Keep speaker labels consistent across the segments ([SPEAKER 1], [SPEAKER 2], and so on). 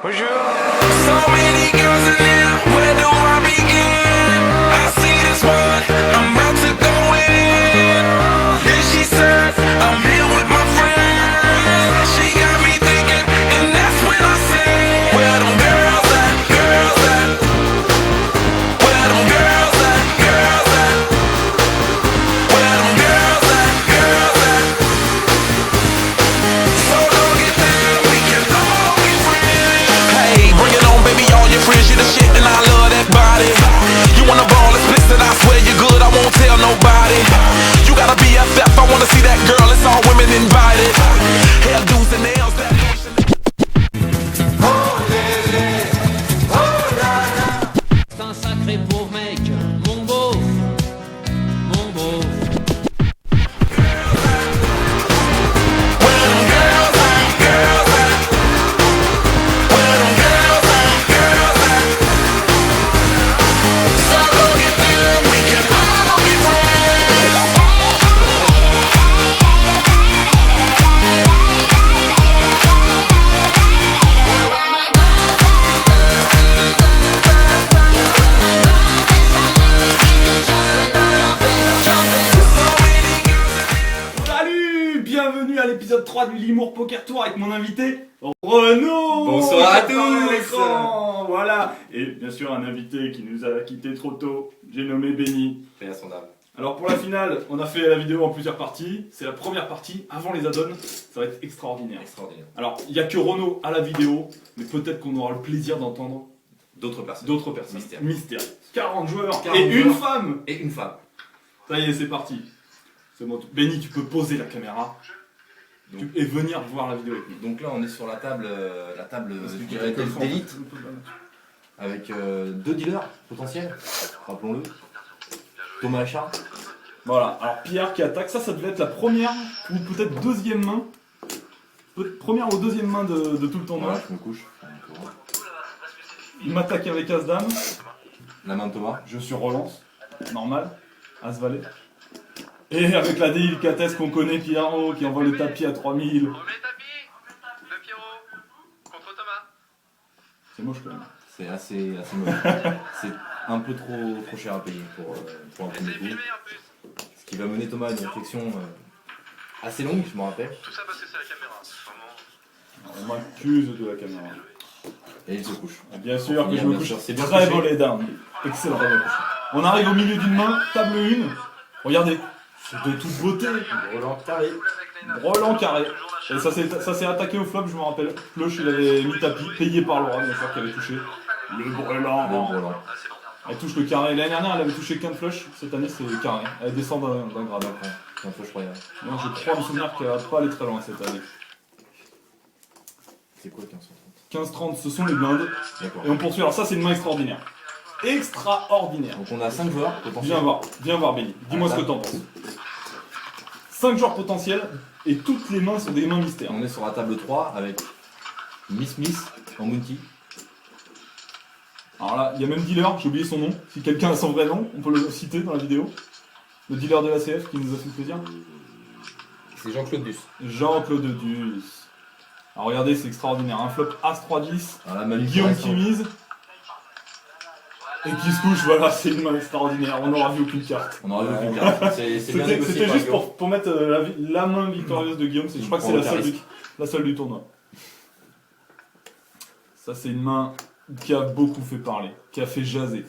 [SPEAKER 1] Bonjour. So many girls in here, where do I begin? I see this one, I'm about to go in. Then she said, I'm here with my friends. She got me thinking, and that's when I said, where them girls at, girls at? Where them girls at, girls at? Where them girls at, girls at? So don't get down, we can all be friends. Hey, bring it on, baby, all your friends, you the shit, and I love that body. You wanna ball explicit, I swear you're good, I won't tell nobody. You gotta be FF, I wanna see that girl, it's all women invited. Hairdos and nails, that motion.
[SPEAKER 2] C'est un sacré pauvre mec, mon beau, mon beau.
[SPEAKER 1] Where them girls at, girls at? Where them girls at, girls at? So go get them, we can all be friends.
[SPEAKER 3] Salut, bienvenue à l'épisode 3 du Limour Poker Tour avec mon invité Renaud.
[SPEAKER 4] Bonsoir à
[SPEAKER 3] qui apparaît
[SPEAKER 4] tous.
[SPEAKER 3] l'écran, voilà. Et bien sûr un invité qui nous a quitté trop tôt, j'ai nommé Benny.
[SPEAKER 4] Paix à son âme.
[SPEAKER 3] Alors pour la finale, on a fait la vidéo en plusieurs parties. C'est la première partie, avant les add-ons, ça va être extraordinaire.
[SPEAKER 4] Extraordinaire.
[SPEAKER 3] Alors il n'y a que Renaud à la vidéo, mais peut-être qu'on aura le plaisir d'entendre
[SPEAKER 4] D'autres personnes.
[SPEAKER 3] d'autres personnes.
[SPEAKER 4] Mystère.
[SPEAKER 3] 40 joueurs
[SPEAKER 4] 40
[SPEAKER 3] et une
[SPEAKER 4] joueurs.
[SPEAKER 3] femme.
[SPEAKER 4] Et une femme.
[SPEAKER 3] Ça y est, c'est parti. C'est bon. Benny, tu peux poser la caméra et venir voir la vidéo avec nous.
[SPEAKER 4] Donc là, on est sur la table
[SPEAKER 3] Parce que
[SPEAKER 4] je
[SPEAKER 3] tu
[SPEAKER 4] dirais,
[SPEAKER 3] peux le faire,
[SPEAKER 4] d'élite,
[SPEAKER 3] on peut le mettre.
[SPEAKER 4] avec deux dealers potentiels, rappelons-le. Thomas et Charles.
[SPEAKER 3] Voilà, alors Pierre qui attaque, ça devait être la première ou peut-être deuxième main. Première ou deuxième main de tout le tournoi.
[SPEAKER 4] Voilà, je me couche.
[SPEAKER 3] Il m'attaque avec As-Dame,
[SPEAKER 4] La main de Thomas.
[SPEAKER 3] je suis relance, normal, As-Valet. Et avec la délicatesse qu'on connaît, Pierrot qui envoie le tapis à 3000.
[SPEAKER 5] Premier tapis de Pierrot contre Thomas.
[SPEAKER 3] C'est moche quand même.
[SPEAKER 4] C'est assez mauvais. C'est un peu trop cher à payer pour un
[SPEAKER 5] Et
[SPEAKER 4] premier
[SPEAKER 5] c'est
[SPEAKER 4] coup.
[SPEAKER 5] filmé en plus.
[SPEAKER 4] Ce qui va mener Thomas à une réflexion assez longue, je me rappelle.
[SPEAKER 5] Tout ça parce que c'est la caméra. Vraiment.
[SPEAKER 3] On m'accuse de la caméra.
[SPEAKER 4] Et il se couche.
[SPEAKER 3] Bien sûr que
[SPEAKER 4] Bien
[SPEAKER 3] je me
[SPEAKER 4] sûr,
[SPEAKER 3] couche.
[SPEAKER 4] c'est bien
[SPEAKER 3] Très
[SPEAKER 4] couché.
[SPEAKER 3] beau lay down. Excellent. On arrive au milieu d'une main, table 1. Regardez, c'est de toute beauté.
[SPEAKER 4] Roland carré.
[SPEAKER 3] Roland carré. Et ça s'est attaqué au flop, je me rappelle. Flush, il avait mis tapis, payé par Laura, bien sûr, qui avait touché. Le brûlant.
[SPEAKER 4] Le Roland.
[SPEAKER 3] Elle touche le carré. L'année dernière, elle avait touché qu'un flush. Cette année, c'est carré. Elle descend d'un grade.
[SPEAKER 4] C'est un peu royal.
[SPEAKER 3] Moi, je crois me souvenir qu'elle va pas aller très loin cette année.
[SPEAKER 4] C'est quoi 15
[SPEAKER 3] 15-30, ce sont les blindes.
[SPEAKER 4] D'accord.
[SPEAKER 3] Et on poursuit. Alors ça, c'est une main extraordinaire. Extraordinaire.
[SPEAKER 4] Donc on a 5 joueurs potentiels.
[SPEAKER 3] Viens voir Benny. Dis-moi ce que t'en penses. 5 joueurs potentiels et toutes les mains sont des mains mystères.
[SPEAKER 4] On est sur la table 3 avec Miss en Mounty.
[SPEAKER 3] Alors là, il y a même dealer, j'ai oublié son nom. Si quelqu'un a son vrai nom, on peut le citer dans la vidéo. Le dealer de la CF qui nous a fait plaisir.
[SPEAKER 4] C'est Jean-Claude Duss.
[SPEAKER 3] Jean-Claude Duss. Alors regardez, c'est extraordinaire. Un flop As-3-10.
[SPEAKER 4] Alors la Manu
[SPEAKER 3] Guillaume qui mise. Et qui se couche, voilà, c'est une main extraordinaire. On n'aura vu aucune carte.
[SPEAKER 4] On aura vu aucune carte. C'est bien négocié
[SPEAKER 3] C'était
[SPEAKER 4] par
[SPEAKER 3] juste
[SPEAKER 4] Guillaume.
[SPEAKER 3] pour mettre la main victorieuse de Guillaume. Je crois que c'est la seule du tournoi. Ça, c'est une main qui a beaucoup fait parler, qui a fait jaser.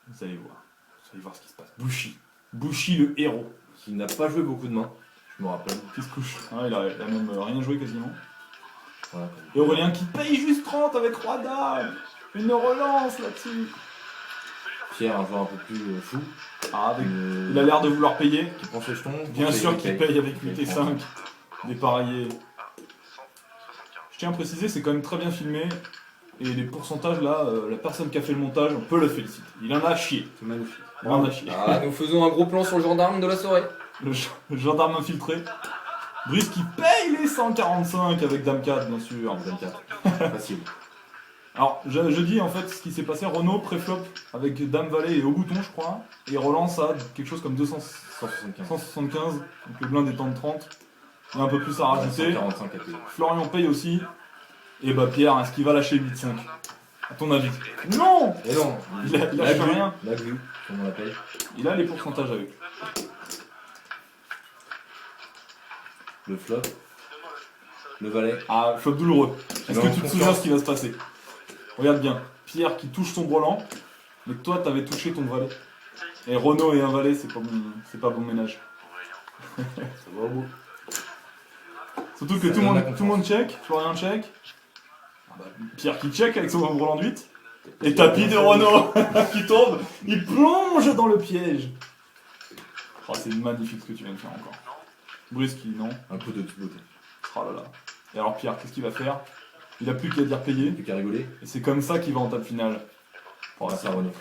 [SPEAKER 3] Vous allez voir ce qui se passe. Bushi le héros,
[SPEAKER 4] Qui n'a pas joué beaucoup de mains, je me rappelle.
[SPEAKER 3] qui se couche. Ah, il a même rien joué quasiment.
[SPEAKER 4] Voilà.
[SPEAKER 3] Et Aurélien qui paye juste 30 avec Roi Dame. Une relance là-dessus.
[SPEAKER 4] Pierre, un joueur un peu plus fou.
[SPEAKER 3] Ah, il a l'air de vouloir payer.
[SPEAKER 4] Qui prend ses jetons.
[SPEAKER 3] Bien sûr
[SPEAKER 4] il
[SPEAKER 3] qu'il paye avec 8 et 5. Dépareillé. Je tiens à préciser, c'est quand même très bien filmé. Et les pourcentages là, la personne qui a fait le montage, on peut le féliciter. Il en a chié.
[SPEAKER 4] C'est magnifique.
[SPEAKER 3] Il en a chié.
[SPEAKER 6] Ah, nous faisons un gros plan sur le gendarme de la soirée.
[SPEAKER 3] Le gendarme infiltré. Brice qui paye les 145 avec Dame 4, bien sûr.
[SPEAKER 4] 24. Facile.
[SPEAKER 3] Alors, je dis en fait ce qui s'est passé. Renaud préflop avec Dame Valet et au bouton, je crois. Et relance à quelque chose comme
[SPEAKER 4] 175.
[SPEAKER 3] 175. Donc le blind étant de 30. Il y a un peu plus à rajouter.
[SPEAKER 4] 145 à payer.
[SPEAKER 3] Florian paye aussi. Et bah Pierre, est-ce qu'il va lâcher 8-5 à ton avis? Non!
[SPEAKER 4] Et non,
[SPEAKER 3] Il lâche rien.
[SPEAKER 4] la vue, comme on l'appelle.
[SPEAKER 3] Il a les pourcentages avec.
[SPEAKER 4] Le flop. Le valet.
[SPEAKER 3] Ah, flop douloureux. Est-ce que
[SPEAKER 4] Non,
[SPEAKER 3] tu te
[SPEAKER 4] confiance.
[SPEAKER 3] souviens ce qui va se passer? Regarde bien. Pierre qui touche son brelan, mais toi t'avais touché ton valet. Et Renaud et un valet, c'est pas bon ménage.
[SPEAKER 4] Ça va au bout.
[SPEAKER 3] Surtout que
[SPEAKER 4] Ça
[SPEAKER 3] tout le
[SPEAKER 4] donne la
[SPEAKER 3] monde check, Florian check. Ah bah, Pierre qui check avec son brelan de 8. Et tapis de Renaud qui tombe, il plonge dans le piège. Oh, c'est magnifique ce que tu viens de faire encore. Brusque, non.
[SPEAKER 4] Un peu de toute beauté.
[SPEAKER 3] Oh là là. Et alors Pierre, qu'est-ce qu'il va faire? Il a plus qu'à dire payer.
[SPEAKER 4] Plus qu'à rigoler.
[SPEAKER 3] Et c'est comme ça qu'il va en table finale. Oh,
[SPEAKER 4] Grâce à Renaud.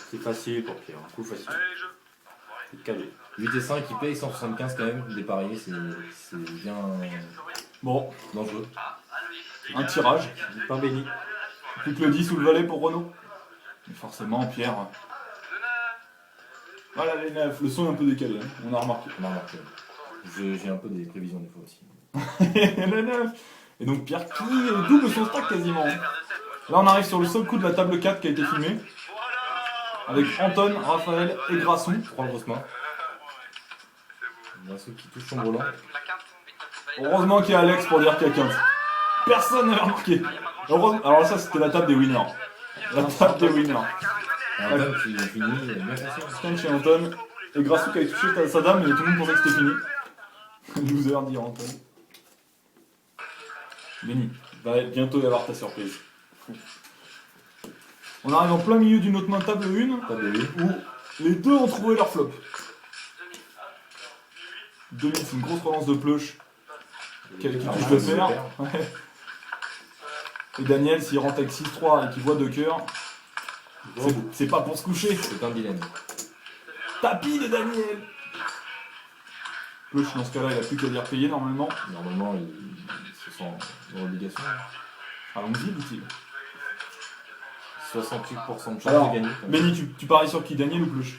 [SPEAKER 7] C'est facile pour Pierre, un coup facile.
[SPEAKER 5] Allez les jeux.
[SPEAKER 7] C'est cadeau.
[SPEAKER 4] 8 et 5, il paye 175 quand même. Dépareillé, c'est bien
[SPEAKER 3] Bon,
[SPEAKER 4] dangereux.
[SPEAKER 3] un tirage.
[SPEAKER 7] Du pain béni.
[SPEAKER 3] Plus que le 10 ou le valet pour Renaud. Mais forcément, Pierre. Voilà les 9. Le son est un peu décalé, hein. On a remarqué.
[SPEAKER 4] On a remarqué. J'ai un peu des prévisions des fois aussi.
[SPEAKER 3] Le 9. Et donc Pierre qui double son stack quasiment. Là on arrive sur le seul coup de la table 4 qui a été filmé. Avec Anton, Raphaël et Grasson.
[SPEAKER 4] 3 grosses mains. Grasson qui touche son volant.
[SPEAKER 3] Heureusement qu'il y a Alex pour dire qu'il y a 15. Personne n'avait remarqué. Heureusement. Alors ça c'était la table des winners. La table des winners.
[SPEAKER 4] Anton qui finit bien facile.
[SPEAKER 3] Scan chez Anton. Et Grasson qui avait touché sa dame et tout le monde pensait que c'était fini. Loser dire Anton. Benny, va bientôt y avoir ta surprise. On arrive en plein milieu d'une autre main table 1
[SPEAKER 4] Table 1.
[SPEAKER 3] où les deux ont trouvé leur flop. 2000, c'est une grosse relance de Pleuch qui touche le fer. Ouais. Et Daniel, s'il rentre avec 6-3 et qu'il voit 2 cœurs, c'est pas pour se coucher.
[SPEAKER 4] C'est un dilemme.
[SPEAKER 3] Tapis de Daniel. Pleuch, dans ce cas-là, il a plus qu'à dire payer normalement.
[SPEAKER 4] Normalement, il se sent dans l'obligation.
[SPEAKER 3] Allons-y, dit-il.
[SPEAKER 4] 68% de chance
[SPEAKER 3] Alors,
[SPEAKER 4] de gagner.
[SPEAKER 3] Benny, tu paries sur qui, Daniel ou Pleuch?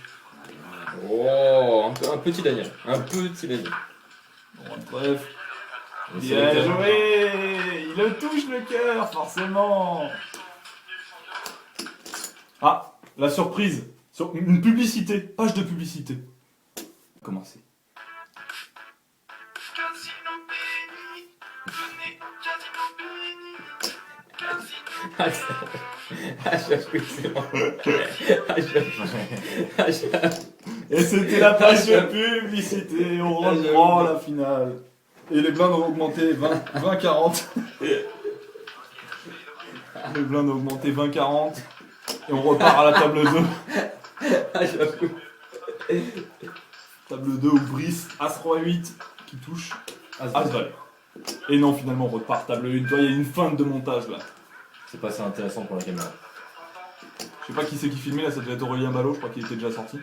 [SPEAKER 6] Oh, un petit Daniel. Un petit Daniel.
[SPEAKER 3] Bon, bref.
[SPEAKER 4] Et c'est
[SPEAKER 3] Bien
[SPEAKER 4] le cœur.
[SPEAKER 3] joué. Il le touche le cœur, forcément. Ah, la surprise. Sur une publicité, page de publicité. Commencez.
[SPEAKER 1] Casino Béni, venez au Casino Béni. Casino.
[SPEAKER 6] C'est bon.
[SPEAKER 3] Et c'était la page de publicité. On reprend la finale. Et les blindes ont augmenté 20-40. Les blindes ont augmenté 20-40. Et on repart à la table 2. Table 2 où Brice, As-Roi-8 qui touche As-Valet. Et non, finalement, on repart table 1. Toi, il y a une feinte de montage là.
[SPEAKER 4] C'est pas assez intéressant pour la caméra.
[SPEAKER 3] Je sais pas qui c'est qui filmait là, ça devait être Aurélien Ballot, je crois qu'il était déjà sorti.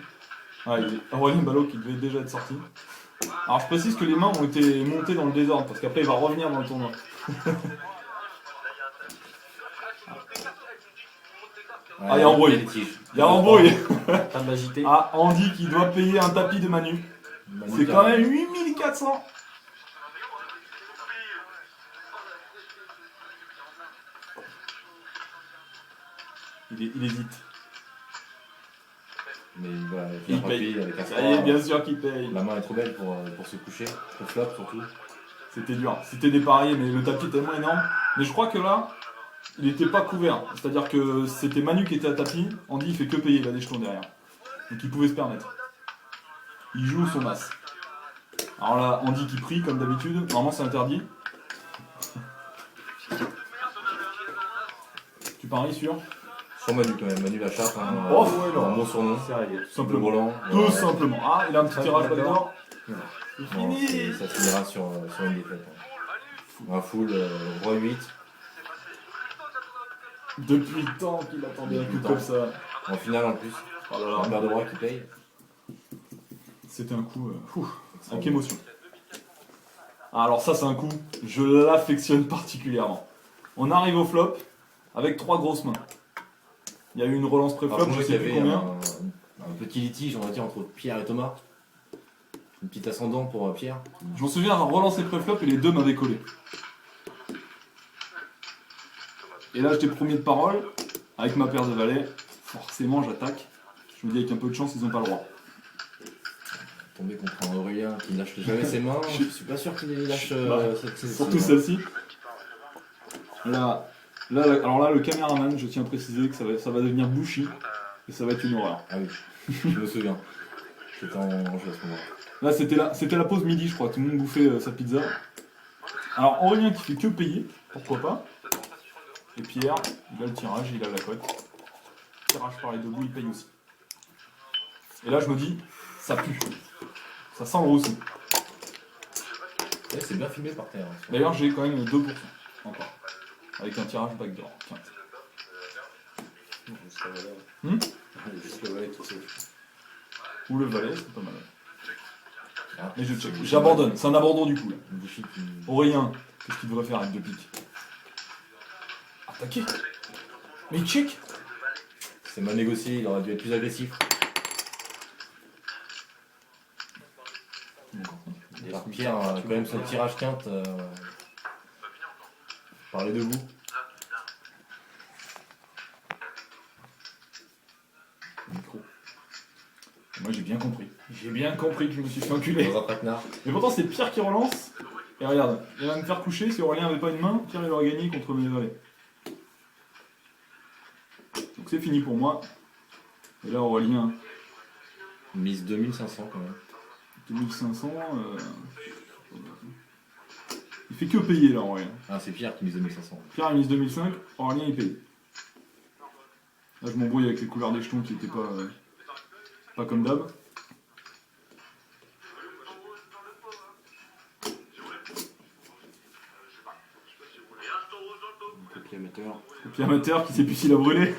[SPEAKER 3] Ah, Aurélien Ballot qui devait déjà être sorti. Alors je précise que les mains ont été montées dans le désordre parce qu'après il va revenir dans le tournoi. Ah, il y a embrouille.
[SPEAKER 4] litige.
[SPEAKER 3] Il y a embrouille.
[SPEAKER 7] Table agitée.
[SPEAKER 3] Ah, Andy qui doit payer un tapis de Manu. C'est quand même 8400. Il hésite.
[SPEAKER 4] Mais voilà,
[SPEAKER 3] Il
[SPEAKER 4] il va
[SPEAKER 3] paye.
[SPEAKER 4] payer avec un
[SPEAKER 3] Ça y est, bien sûr qu'il paye.
[SPEAKER 4] La main est trop belle pour se coucher. Pour flop surtout.
[SPEAKER 3] C'était dur. C'était dépareillé, mais le tapis est tellement énorme. Mais je crois que là, il n'était pas couvert. C'est-à-dire que c'était Manu qui était à tapis. Andy, il fait que payer, il a des jetons derrière. Donc il pouvait se permettre. Il joue son as. Alors là, Andy qui prie, comme d'habitude. Normalement, c'est interdit. Tu paries sur
[SPEAKER 4] Sur Manu quand même. Manu la chatte. Hein,
[SPEAKER 3] Oh, ouais, non.
[SPEAKER 4] un bon surnom.
[SPEAKER 7] C'est réglé.
[SPEAKER 3] Tout
[SPEAKER 4] Le
[SPEAKER 3] simplement.
[SPEAKER 4] volant.
[SPEAKER 3] Tout simplement. Ah, il a un petit tirage là-dedans. C'est
[SPEAKER 4] Non,
[SPEAKER 3] fini.
[SPEAKER 4] ça finira sur une défaite. Un full roi 8.
[SPEAKER 3] Depuis le temps qu'il attendait un
[SPEAKER 4] Depuis
[SPEAKER 3] coup
[SPEAKER 4] le
[SPEAKER 3] comme
[SPEAKER 4] temps.
[SPEAKER 3] ça.
[SPEAKER 4] En finale en plus.
[SPEAKER 3] Oh là là.
[SPEAKER 4] Un paire de rois qui paye.
[SPEAKER 3] C'était un coup avec émotion. Ah, alors ça c'est un coup, je l'affectionne particulièrement. On arrive au flop avec 3 grosses mains. Il y a eu une relance
[SPEAKER 4] Alors,
[SPEAKER 3] pré-flop,
[SPEAKER 4] je
[SPEAKER 3] je
[SPEAKER 4] trouvais
[SPEAKER 3] sais
[SPEAKER 4] qu'il y
[SPEAKER 3] plus
[SPEAKER 4] avait
[SPEAKER 3] combien.
[SPEAKER 4] un petit litige, on va dire, entre Pierre et Thomas. Un petit ascendant pour Pierre.
[SPEAKER 3] Je m'en souviens avoir relancé pré-flop et les deux m'avaient collé. Et là, j'étais premier de parole, avec ma paire de valets. Forcément, j'attaque. Je me dis, avec un peu de chance, ils n'ont pas le droit.
[SPEAKER 4] Tomber contre un Aurélien qui lâche jamais ses mains, je suis pas sûr qu'il lâche
[SPEAKER 3] Surtout celle-ci. Là, alors là, le caméraman, je tiens à préciser que ça va devenir Bushi. Et ça va être une horreur.
[SPEAKER 4] Ah oui, je me souviens. J'étais en jeu à ce moment-là.
[SPEAKER 3] Là, c'était la pause midi, je crois. Tout le monde bouffait sa pizza. Alors, Aurélien qui fait que payer, pourquoi pas. Et Pierre, il a le tirage, il a la cote. Tirage par les deux bouts, il paye aussi. Et là, je me dis, ça pue. Ça sent le roussi.
[SPEAKER 4] Ouais, c'est bien filmé par terre.
[SPEAKER 3] D'ailleurs, j'ai quand même 2% encore. Avec un tirage backdoor. Tiens.
[SPEAKER 7] Juste le valet.
[SPEAKER 3] Hmm
[SPEAKER 7] Juste le valet tout seul.
[SPEAKER 3] Ou le valet, c'est pas mal.
[SPEAKER 4] Ah,
[SPEAKER 3] Mais je check. J'abandonne. C'est un abandon du coup là.
[SPEAKER 4] Bushi qui...
[SPEAKER 3] Aurélien, qu'est-ce qu'il devrait faire avec deux piques? Attaquer. Mais il check.
[SPEAKER 4] C'est mal négocié, il aurait dû être plus agressif. Alors Pierre, quand même son tirage quinte par les deux bouts.
[SPEAKER 3] Micro. Moi j'ai bien compris. J'ai bien compris que je me suis fait enculer.
[SPEAKER 4] Dans un traquenard.
[SPEAKER 3] Mais pourtant c'est Pierre qui relance. Et regarde, il va me faire coucher. Si Aurélien avait pas une main, Pierre il aurait gagné contre mes valets. Donc c'est fini pour moi. Et là Aurélien,
[SPEAKER 4] Mise 2500 quand même.
[SPEAKER 3] 2500. Il fait que payer là Aurélien.
[SPEAKER 4] Ah, c'est Pierre qui mise 2500.
[SPEAKER 3] Pierre il mise 2005, Aurélien il paye. Là je m'embrouille avec les couleurs des jetons qui étaient pas comme d'hab.
[SPEAKER 7] Copier amateur.
[SPEAKER 3] Et puis amateur qui sait plus s'il a brûlé.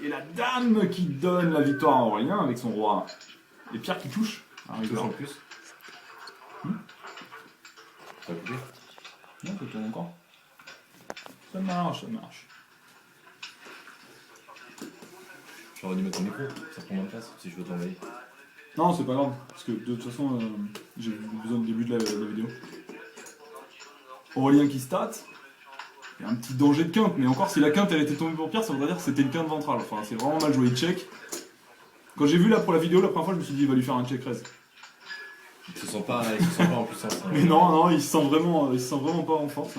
[SPEAKER 3] Et la dame qui donne la victoire à Aurélien avec son roi. Et Pierre qui touche. Ah,
[SPEAKER 4] Il touche en plus. Ça va couper.
[SPEAKER 3] Non, ça tourne encore. Ça marche, ça marche.
[SPEAKER 4] J'aurais dû mettre mon micro, ça prend moins de place si je veux t'envoyer.
[SPEAKER 3] Non, c'est pas grave, parce que de toute façon, j'ai besoin du début de la vidéo. Aurélien qui stat. Il y a un petit danger de quinte, mais encore si la quinte elle était tombée pour Pierre, ça voudrait dire que c'était une quinte ventrale. Enfin, c'est vraiment mal joué, il check. Quand j'ai vu là pour la vidéo, la première fois, je me suis dit, il va lui faire un check raise.
[SPEAKER 4] Il se sent pas en puissance. Hein.
[SPEAKER 3] Mais non, il se sent vraiment pas en force.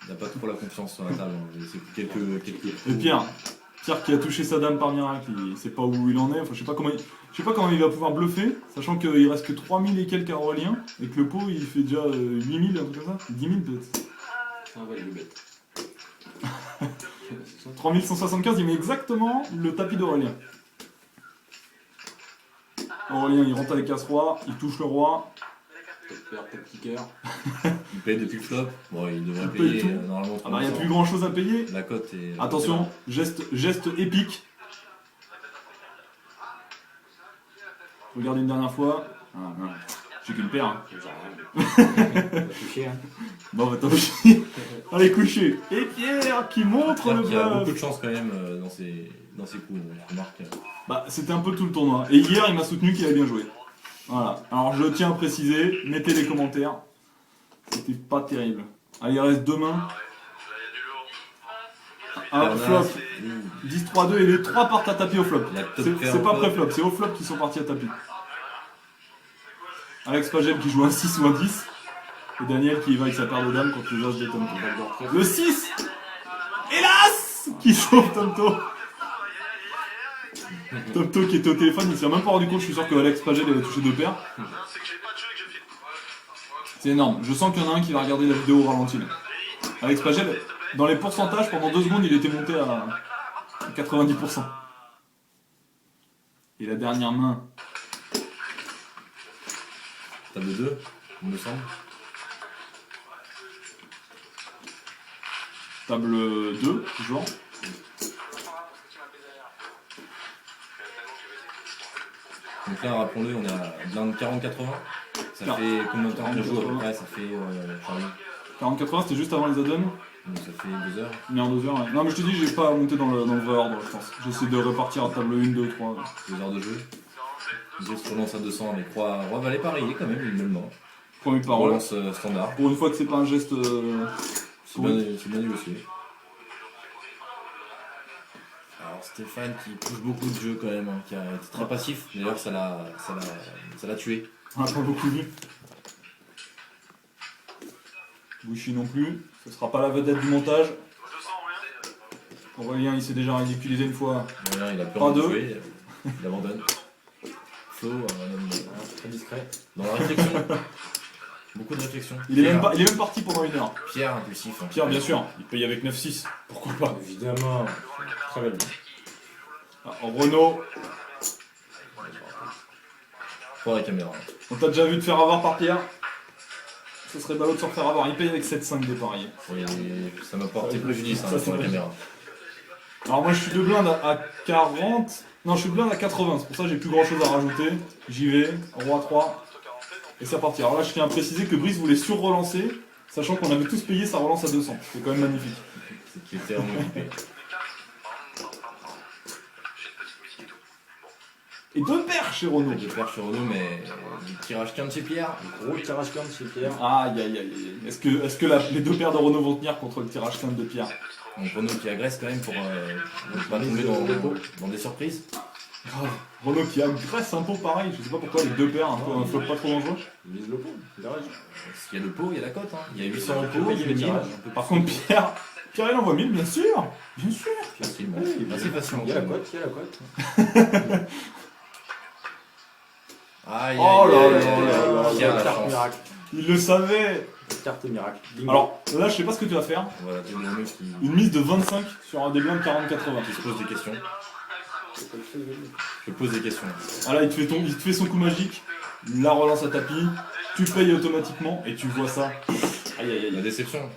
[SPEAKER 4] Il n'a pas trop la confiance sur la table. Hein. C'est quelques.
[SPEAKER 3] Et Pierre qui a touché sa dame par miracle, il sait pas où il en est. Enfin, je sais pas comment il va pouvoir bluffer, sachant qu'il reste que 3000 et quelques à Aurélien, et que le pot il fait déjà 8000, un truc comme ça. 10 000 peut-être.
[SPEAKER 7] C'est un valet de bête.
[SPEAKER 3] 3175, il met exactement le tapis d'Aurélien. Aurélien il rentre avec As-Roi, il touche le roi.
[SPEAKER 7] Peut-être perdre tes kicker.
[SPEAKER 4] Il paye depuis le flop. Bon, il devrait
[SPEAKER 3] Il paye
[SPEAKER 4] payer
[SPEAKER 3] tout.
[SPEAKER 4] Normalement.
[SPEAKER 3] Ah bah il n'y a plus grand chose à payer.
[SPEAKER 4] La cote est.
[SPEAKER 3] Attention, geste épique. Regarde une dernière fois. Ah, non. J'ai qu'une paire. Hein.
[SPEAKER 7] J'ai rien. T'as touché, hein.
[SPEAKER 3] Bon, bah t'as aussi. Allez, coucher. Et Pierre qui montre
[SPEAKER 4] Pierre
[SPEAKER 3] le
[SPEAKER 4] qui a beaucoup
[SPEAKER 3] bluff.
[SPEAKER 4] de chance quand même dans ses coups. Je remarque.
[SPEAKER 3] Bah, c'était un peu tout le tournoi. Et hier, il m'a soutenu qu'il avait bien joué. Voilà. Alors, je tiens à préciser, mettez les commentaires. C'était pas terrible. Allez, il reste deux mains. Un flop, 10-3-2 et les 3 partent à tapis au flop.
[SPEAKER 4] La top pair
[SPEAKER 3] C'est
[SPEAKER 4] au
[SPEAKER 3] pas
[SPEAKER 4] flop.
[SPEAKER 3] pré-flop, c'est au flop qui sont partis à tapis. Alex Pagel qui joue un 6 ou un 10. Et Daniel qui y va avec sa paire de dames contre les as de Tomto. Le 6 hélas qui sauve Tomto. Tomto qui était au téléphone, il s'est même pas rendu compte, je suis sûr que Alex Pagel avait touché deux paires.
[SPEAKER 5] C'est que j'ai pas de jeu et que je file.
[SPEAKER 3] C'est énorme, je sens qu'il y en a un qui va regarder la vidéo au ralenti. Là. Alex Pagel, dans les pourcentages, pendant 2 secondes, il était monté à 90%. Et la dernière main,
[SPEAKER 4] Table 2, il me semble.
[SPEAKER 3] table 2, toujours.
[SPEAKER 4] Donc là, rappelons-le, on est à blind 40-80. Ça
[SPEAKER 3] Car-
[SPEAKER 4] fait combien de temps de
[SPEAKER 3] 40-80.
[SPEAKER 4] jouer à peu près? Ça fait. Charlie
[SPEAKER 3] 40-80, c'était juste avant les add-ons.
[SPEAKER 4] Donc ça fait 2 heures.
[SPEAKER 3] Mais en 2 heures, ouais. Non, mais je te dis, j'ai pas monté dans le vrai ordre, je pense. J'essaie de répartir à table 1, 2, 3.
[SPEAKER 4] 2 heures de jeu. Ils se relancent à 200 avec Roi Valet parié quand même, nullement.
[SPEAKER 3] Premier parole.
[SPEAKER 4] Relance standard.
[SPEAKER 3] Pour une fois que c'est pas un geste.
[SPEAKER 4] C'est bien nul aussi. Alors Stéphane qui pousse beaucoup de jeu quand même, hein, qui a été très passif. D'ailleurs ça l'a tué.
[SPEAKER 3] On n'a pas beaucoup vu. Bouchy non plus. Ce sera pas la vedette du montage. Aurélien il s'est déjà ridiculisé une fois.
[SPEAKER 4] Voilà, il a
[SPEAKER 3] Pas
[SPEAKER 4] peur de
[SPEAKER 3] deux.
[SPEAKER 4] tuer, il abandonne. Flo, un homme
[SPEAKER 7] Très discret.
[SPEAKER 4] dans la réflexion. Beaucoup de réflexion.
[SPEAKER 3] Il est même parti pendant 1 heure.
[SPEAKER 4] Pierre impulsif. Hein.
[SPEAKER 3] Pierre, bien sûr, il paye avec 9-6. Pourquoi pas?
[SPEAKER 7] Évidemment. Très belle.
[SPEAKER 3] Ah, Renault,
[SPEAKER 4] Pour la caméra.
[SPEAKER 3] on t'a déjà vu te faire avoir par Pierre. Ce serait ballot de se faire avoir. Il paye avec 7-5 dépareillés.
[SPEAKER 4] Et ça m'a porté préjudice
[SPEAKER 3] Ça,
[SPEAKER 4] hein,
[SPEAKER 3] c'est
[SPEAKER 4] sur la
[SPEAKER 3] vrai.
[SPEAKER 4] caméra.
[SPEAKER 3] Alors moi je suis de blinde à 40. Non, je suis de blinde à 80. C'est pour ça que j'ai plus grand chose à rajouter. J'y vais, roi 3. Et c'est reparti. Alors là, je tiens à préciser que Brice voulait sur-relancer, sachant qu'on avait tous payé sa relance à 200. C'est quand même magnifique.
[SPEAKER 4] C'est qu'il était vraiment occupé.
[SPEAKER 3] Et deux paires chez Renault.
[SPEAKER 4] Je vais faire chez Renault, mais le tirage qu'un de chez Pierre.
[SPEAKER 7] Gros tirage comme chez Pierre.
[SPEAKER 3] Aïe aïe aïe aïe. Est-ce que les deux paires de Renault vont tenir contre le tirage simple de Pierre?
[SPEAKER 4] Donc Renault qui agresse quand même pour ne pas tomber dans des surprises.
[SPEAKER 3] Grave. Renault qui agresse un pot pareil. Je sais pas pourquoi les deux paires, un flop pas trop dangereux.
[SPEAKER 7] Il vise le pot. Il arrête.
[SPEAKER 4] S'il y a le pot, il y a la cote. Hein. Il y a 800 au pot,
[SPEAKER 7] payer
[SPEAKER 4] il y a
[SPEAKER 7] le
[SPEAKER 4] 1000.
[SPEAKER 7] tirage.
[SPEAKER 3] Par contre, Pierre il envoie 1000, bien sûr. Bien sûr.
[SPEAKER 4] Facilement.
[SPEAKER 7] Oui,
[SPEAKER 4] Assez facilement.
[SPEAKER 7] Il y a la cote, il y a la cote.
[SPEAKER 4] Aïe,
[SPEAKER 3] Oh
[SPEAKER 4] aïe,
[SPEAKER 3] là
[SPEAKER 4] aïe,
[SPEAKER 3] là
[SPEAKER 4] aïe,
[SPEAKER 3] là
[SPEAKER 4] aïe. Pierre a la
[SPEAKER 7] Carte
[SPEAKER 4] chance.
[SPEAKER 7] miracle.
[SPEAKER 3] Il le savait.
[SPEAKER 7] Carte miracle. Bingo.
[SPEAKER 3] Alors là, je sais pas ce que tu vas faire.
[SPEAKER 4] Voilà, t'es le Renault qui
[SPEAKER 3] Une mise de 25 sur un des blindes 40-80.
[SPEAKER 4] se pose des questions. Je pose des questions.
[SPEAKER 3] Ah là, il te fait son coup magique, la relance à tapis, tu payes automatiquement et tu vois ça. Aïe aïe
[SPEAKER 4] La
[SPEAKER 3] aïe.
[SPEAKER 4] déception.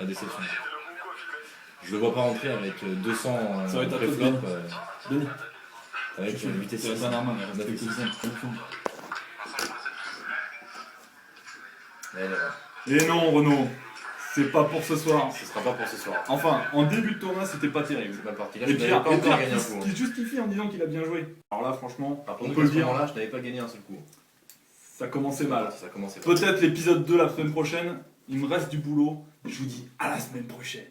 [SPEAKER 4] La déception. Je le vois pas rentrer avec 200
[SPEAKER 3] Ça va être à toi,
[SPEAKER 4] préflop,
[SPEAKER 3] Denis,
[SPEAKER 4] avec
[SPEAKER 3] c'est
[SPEAKER 4] 8 et
[SPEAKER 3] la
[SPEAKER 4] 6.
[SPEAKER 3] dernière main, il reste quelques secondes. Et non, Renaud, c'est pas pour ce soir.
[SPEAKER 4] Ce sera pas pour ce soir.
[SPEAKER 3] Enfin, en début de tournoi, c'était pas terrible.
[SPEAKER 4] C'est ma partie. Là,
[SPEAKER 3] Et
[SPEAKER 4] je n'avais
[SPEAKER 3] Pierre,
[SPEAKER 4] pas encore gagné un coup.
[SPEAKER 3] qui justifie en disant qu'il a bien joué. Alors là, franchement,
[SPEAKER 4] Par
[SPEAKER 3] on
[SPEAKER 4] contre,
[SPEAKER 3] peut
[SPEAKER 4] à
[SPEAKER 3] le
[SPEAKER 4] ce
[SPEAKER 3] dire,
[SPEAKER 4] moment-là, je n'avais pas gagné un seul coup.
[SPEAKER 3] ça commençait mal.
[SPEAKER 4] Ça commençait pas.
[SPEAKER 3] Peut-être l'épisode 2 la semaine prochaine. Il me reste du boulot. Je vous dis à la semaine prochaine.